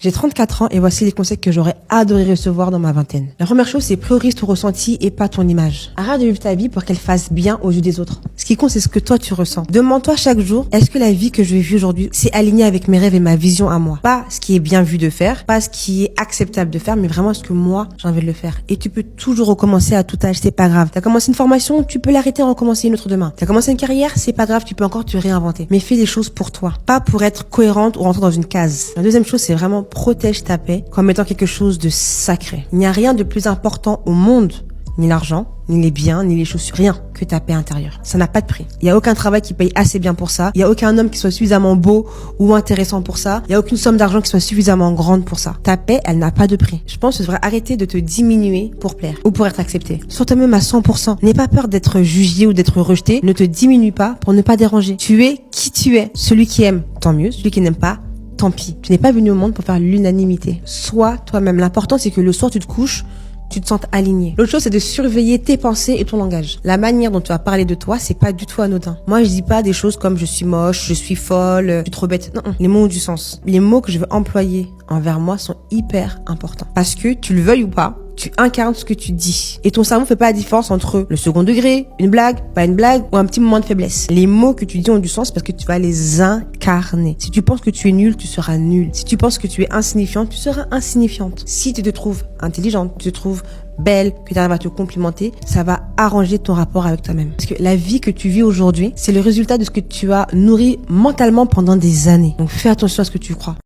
J'ai 34 ans et voici les conseils que j'aurais adoré recevoir dans ma vingtaine. La première chose, c'est priorise ton ressenti et pas ton image. Arrête de vivre ta vie pour qu'elle fasse bien aux yeux des autres. Ce qui compte, c'est ce que toi tu ressens. Demande-toi chaque jour, est-ce que la vie que je vis aujourd'hui, c'est aligné avec mes rêves et ma vision à moi? Pas ce qui est bien vu de faire, pas ce qui est acceptable de faire, mais vraiment ce que moi, j'ai envie de le faire. Et tu peux toujours recommencer à tout âge, c'est pas grave. T'as commencé une formation, tu peux l'arrêter et recommencer une autre demain. T'as commencé une carrière, c'est pas grave, tu peux encore te réinventer. Mais fais les choses pour toi. Pas pour être cohérente ou rentrer dans une case. La deuxième chose, c'est vraiment protège ta paix comme étant quelque chose de sacré. Il n'y a rien de plus important au monde, ni l'argent, ni les biens, ni les chaussures, rien que ta paix intérieure. Ça n'a pas de prix. Il n'y a aucun travail qui paye assez bien pour ça. Il n'y a aucun homme qui soit suffisamment beau ou intéressant pour ça. Il n'y a aucune somme d'argent qui soit suffisamment grande pour ça. Ta paix, elle n'a pas de prix. Je pense que tu devrais arrêter de te diminuer pour plaire ou pour être accepté. Sois toi-même à 100%. N'aie pas peur d'être jugé ou d'être rejeté. Ne te diminue pas pour ne pas déranger. Tu es qui tu es. Celui qui aime, tant mieux. Celui qui n'aime pas, tant pis. Tu n'es pas venu au monde pour faire l'unanimité. Sois toi-même. L'important, c'est que le soir, tu te couches, tu te sentes aligné. L'autre chose, c'est de surveiller tes pensées et ton langage. La manière dont tu vas parler de toi, c'est pas du tout anodin. Moi, je dis pas des choses comme je suis moche, je suis folle, je suis trop bête. Non, les mots ont du sens. Les mots que je veux employer envers moi sont hyper importants. Parce que tu le veuilles ou pas, tu incarnes ce que tu dis. Et ton cerveau fait pas la différence entre le second degré, une blague, pas une blague, ou un petit moment de faiblesse. Les mots que tu dis ont du sens parce que tu vas les incarner. Si tu penses que tu es nul, tu seras nul. Si tu penses que tu es insignifiante, tu seras insignifiante. Si tu te trouves intelligente, tu te trouves belle, que tu arrives à te complimenter, ça va arranger ton rapport avec toi-même. Parce que la vie que tu vis aujourd'hui, c'est le résultat de ce que tu as nourri mentalement pendant des années. Donc fais attention à ce que tu crois.